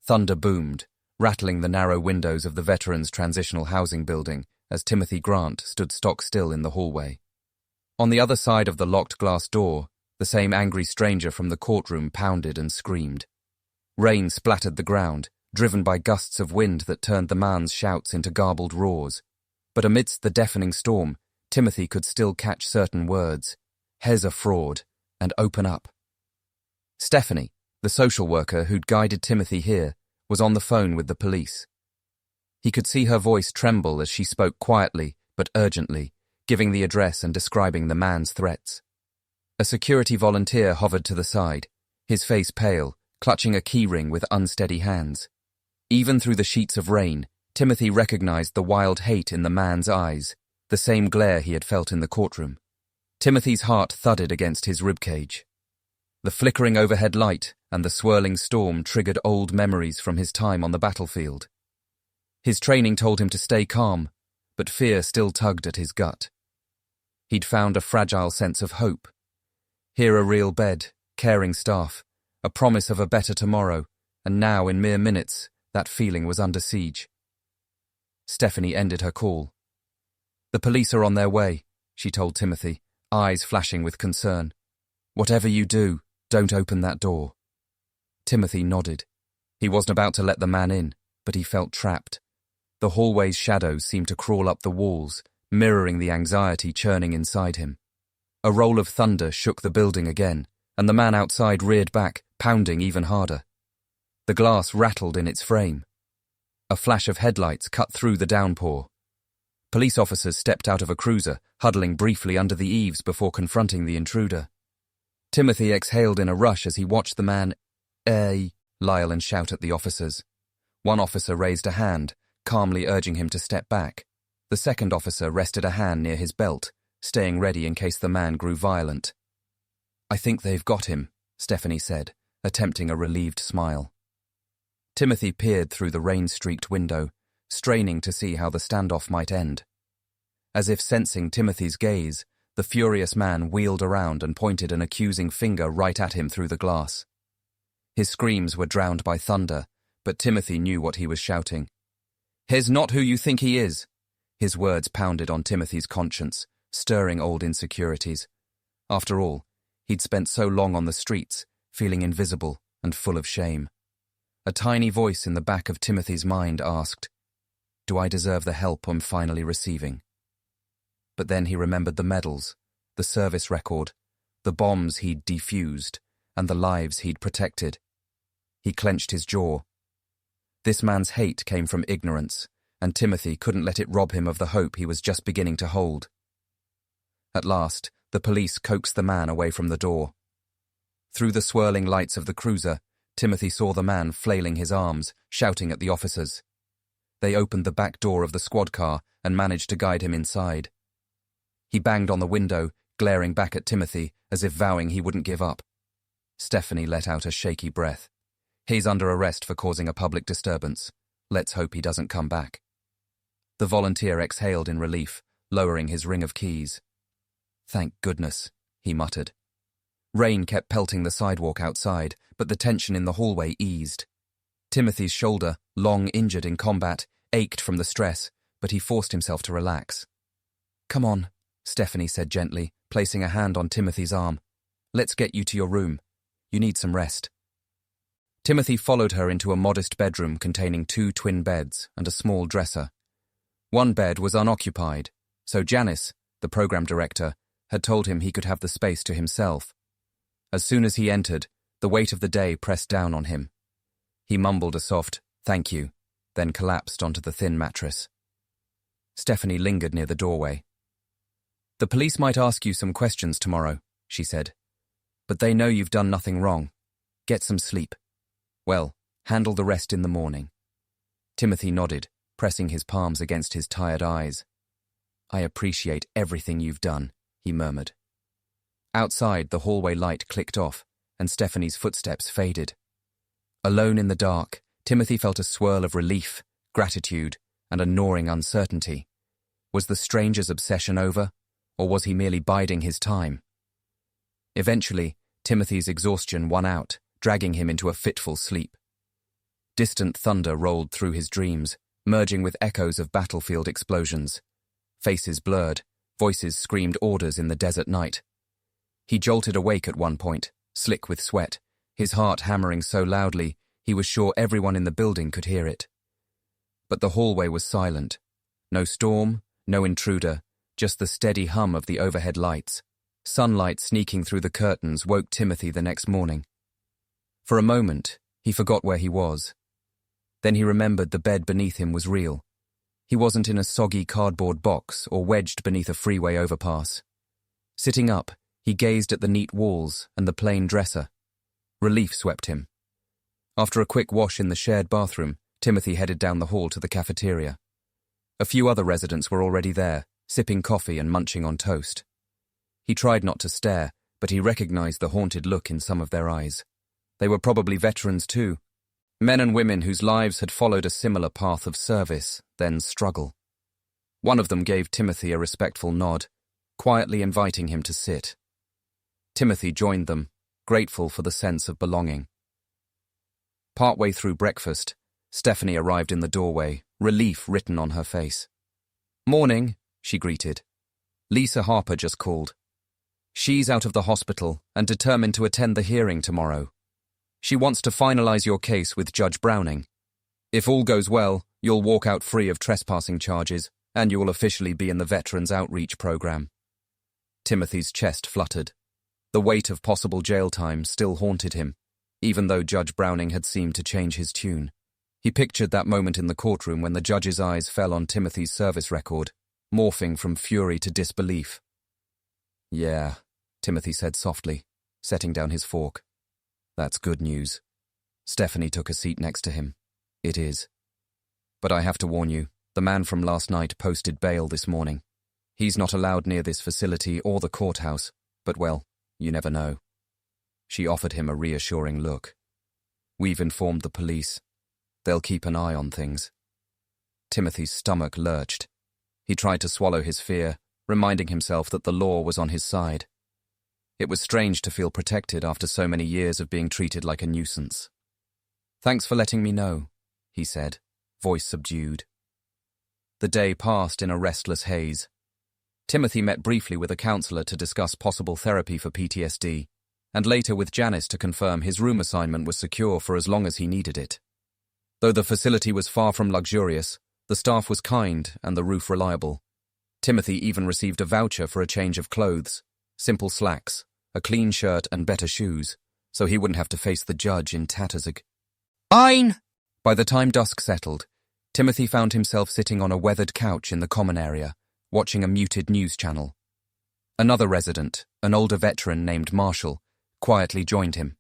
Thunder boomed, rattling the narrow windows of the Veterans Transitional Housing Building as Timothy Grant stood stock still in the hallway. On the other side of the locked glass door, the same angry stranger from the courtroom pounded and screamed. Rain splattered the ground, driven by gusts of wind that turned the man's shouts into garbled roars. But amidst the deafening storm, Timothy could still catch certain words: "Hez a fraud," and "open up." Stephanie, the social worker who'd guided Timothy here, was on the phone with the police. He could see her voice tremble as she spoke quietly but urgently, giving the address and describing the man's threats. A security volunteer hovered to the side, his face pale, clutching a keyring with unsteady hands. Even through the sheets of rain, Timothy recognized the wild hate in the man's eyes, the same glare he had felt in the courtroom. Timothy's heart thudded against his ribcage. The flickering overhead light and the swirling storm triggered old memories from his time on the battlefield. His training told him to stay calm, but fear still tugged at his gut. He'd found a fragile sense of hope. Here a real bed, caring staff, a promise of a better tomorrow, and now in mere minutes, that feeling was under siege. Stephanie ended her call. "The police are on their way," she told Timothy, eyes flashing with concern. "Whatever you do, don't open that door." Timothy nodded. He wasn't about to let the man in, but he felt trapped. The hallway's shadows seemed to crawl up the walls, mirroring the anxiety churning inside him. A roll of thunder shook the building again, and the man outside reared back, pounding even harder. The glass rattled in its frame. A flash of headlights cut through the downpour. Police officers stepped out of a cruiser, huddling briefly under the eaves before confronting the intruder. Timothy exhaled in a rush as he watched the man Lyle and shout at the officers. One officer raised a hand, calmly urging him to step back. The second officer rested a hand near his belt, staying ready in case the man grew violent. "I think they've got him," Stephanie said, attempting a relieved smile. Timothy peered through the rain-streaked window, straining to see how the standoff might end. As if sensing Timothy's gaze, the furious man wheeled around and pointed an accusing finger right at him through the glass. His screams were drowned by thunder, but Timothy knew what he was shouting. "He's not who you think he is." His words pounded on Timothy's conscience, stirring old insecurities. After all, he'd spent so long on the streets, feeling invisible and full of shame. A tiny voice in the back of Timothy's mind asked, "Do I deserve the help I'm finally receiving?" But then he remembered the medals, the service record, the bombs he'd defused, and the lives he'd protected. He clenched his jaw. This man's hate came from ignorance, and Timothy couldn't let it rob him of the hope he was just beginning to hold. At last, the police coaxed the man away from the door. Through the swirling lights of the cruiser, Timothy saw the man flailing his arms, shouting at the officers. They opened the back door of the squad car and managed to guide him inside. He banged on the window, glaring back at Timothy as if vowing he wouldn't give up. Stephanie let out a shaky breath. "He's under arrest for causing a public disturbance. Let's hope he doesn't come back." The volunteer exhaled in relief, lowering his ring of keys. "Thank goodness," he muttered. Rain kept pelting the sidewalk outside, but the tension in the hallway eased. Timothy's shoulder, long injured in combat, ached from the stress, but he forced himself to relax. "Come on," Stephanie said gently, placing a hand on Timothy's arm. "Let's get you to your room. You need some rest." Timothy followed her into a modest bedroom containing 2 twin beds and a small dresser. One bed was unoccupied, so Janice, the program director, had told him he could have the space to himself. As soon as he entered, the weight of the day pressed down on him. He mumbled a soft, "Thank you," then collapsed onto the thin mattress. Stephanie lingered near the doorway. "The police might ask you some questions tomorrow," she said. "But they know you've done nothing wrong. Get some sleep. Well, handle the rest in the morning." Timothy nodded, pressing his palms against his tired eyes. "I appreciate everything you've done," he murmured. Outside, the hallway light clicked off, and Stephanie's footsteps faded. Alone in the dark, Timothy felt a swirl of relief, gratitude, and a gnawing uncertainty. Was the stranger's obsession over, or was he merely biding his time? Eventually, Timothy's exhaustion won out, dragging him into a fitful sleep. Distant thunder rolled through his dreams, merging with echoes of battlefield explosions. Faces blurred, voices screamed orders in the desert night. He jolted awake at one point, slick with sweat, his heart hammering so loudly he was sure everyone in the building could hear it. But the hallway was silent. No storm, no intruder, just the steady hum of the overhead lights. Sunlight sneaking through the curtains woke Timothy the next morning. For a moment, he forgot where he was. Then he remembered the bed beneath him was real. He wasn't in a soggy cardboard box or wedged beneath a freeway overpass. Sitting up, he gazed at the neat walls and the plain dresser. Relief swept him. After a quick wash in the shared bathroom, Timothy headed down the hall to the cafeteria. A few other residents were already there, sipping coffee and munching on toast. He tried not to stare, but he recognized the haunted look in some of their eyes. They were probably veterans too. Men and women whose lives had followed a similar path of service, then struggle. One of them gave Timothy a respectful nod, quietly inviting him to sit. Timothy joined them, grateful for the sense of belonging. Partway through breakfast, Stephanie arrived in the doorway, relief written on her face. "Morning," she greeted. "Lisa Harper just called. She's out of the hospital and determined to attend the hearing tomorrow. She wants to finalize your case with Judge Browning. If all goes well, you'll walk out free of trespassing charges, and you will officially be in the Veterans Outreach Program." Timothy's chest fluttered. The weight of possible jail time still haunted him, even though Judge Browning had seemed to change his tune. He pictured that moment in the courtroom when the judge's eyes fell on Timothy's service record, morphing from fury to disbelief. "Yeah," Timothy said softly, setting down his fork. "That's good news." Stephanie took a seat next to him. "It is. But I have to warn you, the man from last night posted bail this morning. He's not allowed near this facility or the courthouse, but well, you never know." She offered him a reassuring look. "We've informed the police. They'll keep an eye on things." Timothy's stomach lurched. He tried to swallow his fear, reminding himself that the law was on his side. It was strange to feel protected after so many years of being treated like a nuisance. "Thanks for letting me know," he said, voice subdued. The day passed in a restless haze. Timothy met briefly with a counselor to discuss possible therapy for PTSD, and later with Janice to confirm his room assignment was secure for as long as he needed it. Though the facility was far from luxurious, the staff was kind and the roof reliable. Timothy even received a voucher for a change of clothes, simple slacks, a clean shirt and better shoes, so he wouldn't have to face the judge in tatters again. "Fine!" By the time dusk settled, Timothy found himself sitting on a weathered couch in the common area, watching a muted news channel. Another resident, an older veteran named Marshall, quietly joined him.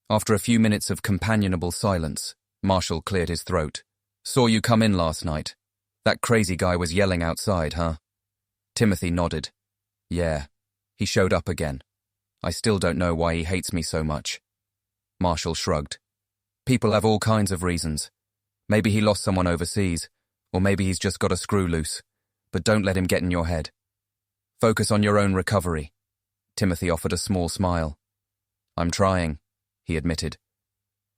After a few minutes of companionable silence, Marshall cleared his throat. "Saw you come in last night. That crazy guy was yelling outside, huh?" Timothy nodded. "Yeah, he showed up again. I still don't know why he hates me so much." Marshall shrugged. "People have all kinds of reasons. Maybe he lost someone overseas, or maybe he's just got a screw loose. But don't let him get in your head. Focus on your own recovery." Timothy offered a small smile. "I'm trying," he admitted.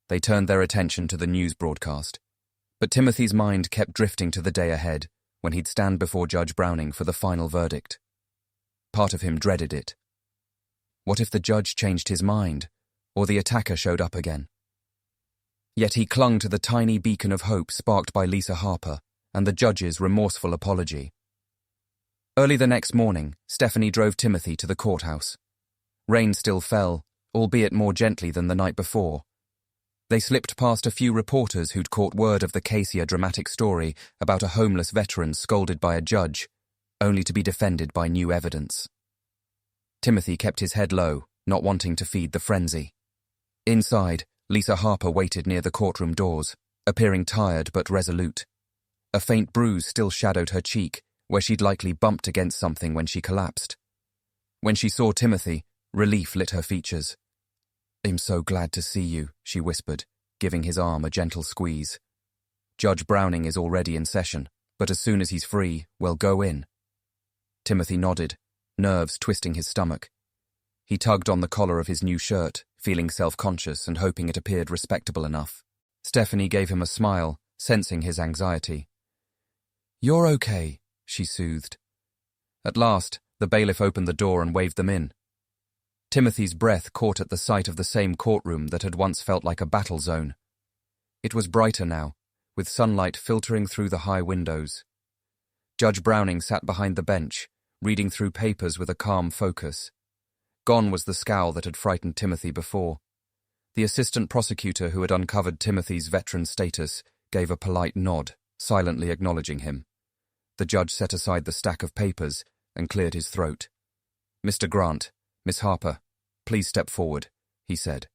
They turned their attention to the news broadcast. But Timothy's mind kept drifting to the day ahead, when he'd stand before Judge Browning for the final verdict. Part of him dreaded it. What if the judge changed his mind, or the attacker showed up again? Yet he clung to the tiny beacon of hope sparked by Lisa Harper and the judge's remorseful apology. Early the next morning, Stephanie drove Timothy to the courthouse. Rain still fell, albeit more gently than the night before. They slipped past a few reporters who'd caught word of the Casey dramatic story about a homeless veteran scolded by a judge, only to be defended by new evidence. Timothy kept his head low, not wanting to feed the frenzy. Inside, Lisa Harper waited near the courtroom doors, appearing tired but resolute. A faint bruise still shadowed her cheek, where she'd likely bumped against something when she collapsed. When she saw Timothy, relief lit her features. "I'm so glad to see you," she whispered, giving his arm a gentle squeeze. "Judge Browning is already in session, but as soon as he's free, we'll go in." Timothy nodded, nerves twisting his stomach. He tugged on the collar of his new shirt, feeling self-conscious and hoping it appeared respectable enough. Stephanie gave him a smile, sensing his anxiety. "You're okay," she soothed. At last, the bailiff opened the door and waved them in. Timothy's breath caught at the sight of the same courtroom that had once felt like a battle zone. It was brighter now, with sunlight filtering through the high windows. Judge Browning sat behind the bench, reading through papers with a calm focus. Gone was the scowl that had frightened Timothy before. The assistant prosecutor who had uncovered Timothy's veteran status gave a polite nod, silently acknowledging him. The judge set aside the stack of papers and cleared his throat. "Mr. Grant, Miss Harper, please step forward," he said.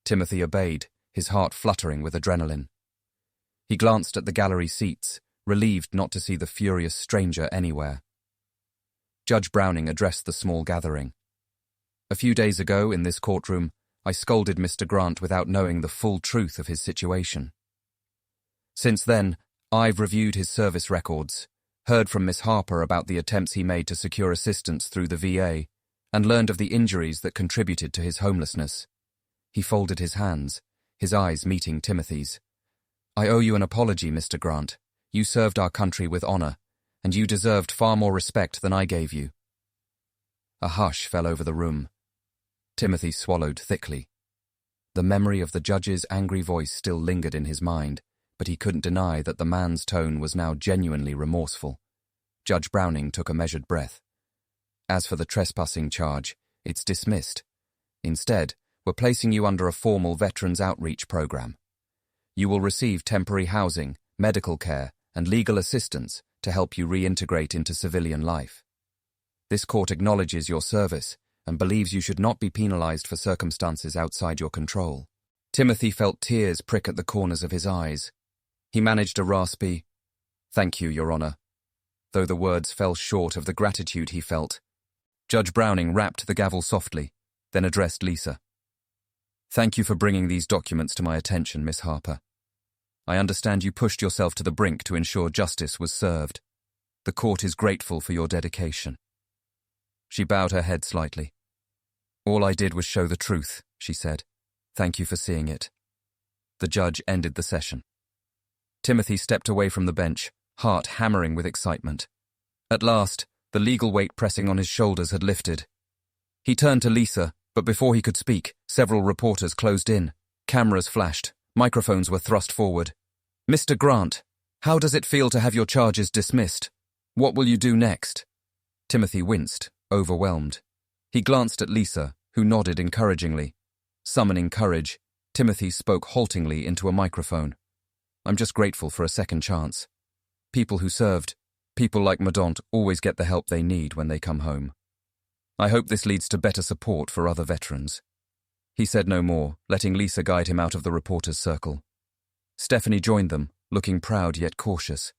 Timothy obeyed, his heart fluttering with adrenaline. He glanced at the gallery seats, relieved not to see the furious stranger anywhere. Judge Browning addressed the small gathering. "A few days ago, in this courtroom, I scolded Mr. Grant without knowing the full truth of his situation. Since then, I've reviewed his service records, heard from Miss Harper about the attempts he made to secure assistance through the VA, and learned of the injuries that contributed to his homelessness." He folded his hands, his eyes meeting Timothy's. "I owe you an apology, Mr. Grant. You served our country with honor, and you deserved far more respect than I gave you." A hush fell over the room. Timothy swallowed thickly. The memory of the judge's angry voice still lingered in his mind, but he couldn't deny that the man's tone was now genuinely remorseful. Judge Browning took a measured breath. "As for the trespassing charge, it's dismissed. Instead, we're placing you under a formal veterans outreach program. You will receive temporary housing, medical care, and legal assistance to help you reintegrate into civilian life. This court acknowledges your service and believes you should not be penalized for circumstances outside your control." Timothy felt tears prick at the corners of his eyes. He managed a raspy, "Thank you, Your Honor," though the words fell short of the gratitude he felt. Judge Browning rapped the gavel softly, then addressed Lisa. "Thank you for bringing these documents to my attention, Miss Harper. I understand you pushed yourself to the brink to ensure justice was served. The court is grateful for your dedication." She bowed her head slightly. "All I did was show the truth," she said. "Thank you for seeing it." The judge ended the session. Timothy stepped away from the bench, heart hammering with excitement. At last, the legal weight pressing on his shoulders had lifted. He turned to Lisa, but before he could speak, several reporters closed in. Cameras flashed, microphones were thrust forward. "Mr. Grant, how does it feel to have your charges dismissed? What will you do next?" Timothy winced, overwhelmed. He glanced at Lisa, who nodded encouragingly. Summoning courage, Timothy spoke haltingly into a microphone. "I'm just grateful for a second chance. People who served, people like Madont, always get the help they need when they come home. I hope this leads to better support for other veterans." He said no more, letting Lisa guide him out of the reporters' circle. Stephanie joined them, looking proud yet cautious.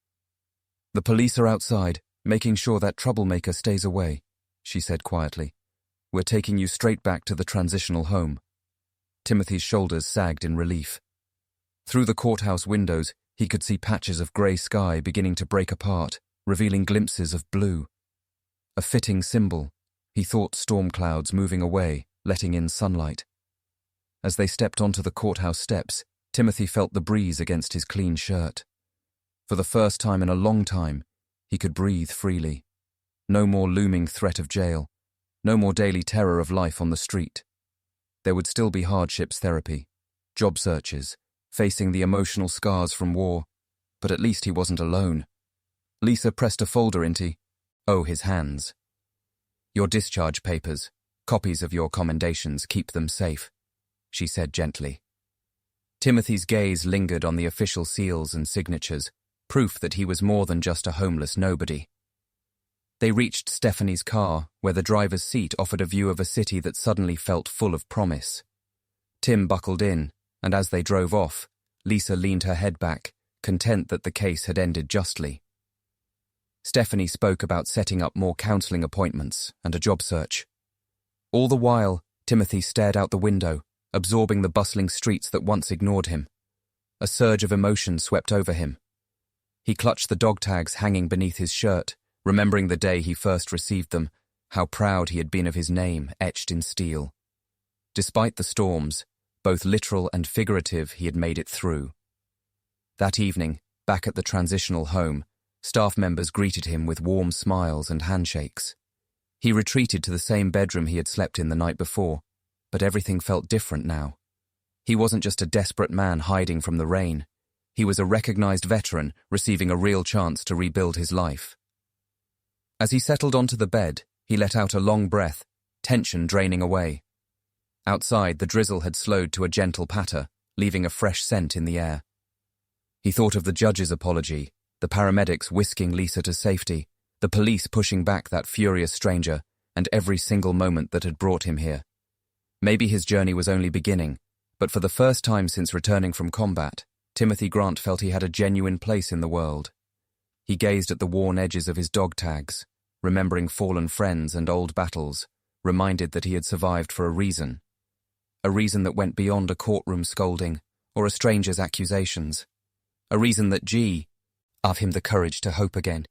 "The police are outside, making sure that troublemaker stays away," she said quietly. "We're taking you straight back to the transitional home." Timothy's shoulders sagged in relief. Through the courthouse windows, he could see patches of grey sky beginning to break apart, revealing glimpses of blue. A fitting symbol, he thought, storm clouds moving away, letting in sunlight. As they stepped onto the courthouse steps, Timothy felt the breeze against his clean shirt. For the first time in a long time, he could breathe freely. No more looming threat of jail. No more daily terror of life on the street. There would still be hardships therapy, job searches, facing the emotional scars from war, but at least he wasn't alone. Lisa pressed a folder into his hands. "Your discharge papers, copies of your commendations, keep them safe," she said gently. Timothy's gaze lingered on the official seals and signatures, proof that he was more than just a homeless nobody. They reached Stephanie's car, where the driver's seat offered a view of a city that suddenly felt full of promise. Tim buckled in, and as they drove off, Lisa leaned her head back, content that the case had ended justly. Stephanie spoke about setting up more counselling appointments and a job search. All the while, Timothy stared out the window, absorbing the bustling streets that once ignored him. A surge of emotion swept over him. He clutched the dog tags hanging beneath his shirt, remembering the day he first received them, how proud he had been of his name etched in steel. Despite the storms, Both literal and figurative, he had made it through. That evening, back at the transitional home, staff members greeted him with warm smiles and handshakes. He retreated to the same bedroom he had slept in the night before, but everything felt different now. He wasn't just a desperate man hiding from the rain. He was a recognized veteran receiving a real chance to rebuild his life. As he settled onto the bed, he let out a long breath, tension draining away. Outside, the drizzle had slowed to a gentle patter, leaving a fresh scent in the air. He thought of the judge's apology, the paramedics whisking Lisa to safety, the police pushing back that furious stranger, and every single moment that had brought him here. Maybe his journey was only beginning, but for the first time since returning from combat, Timothy Grant felt he had a genuine place in the world. He gazed at the worn edges of his dog tags, remembering fallen friends and old battles, reminded that he had survived for a reason that went beyond a courtroom scolding or a stranger's accusations, a reason that gave him the courage to hope again.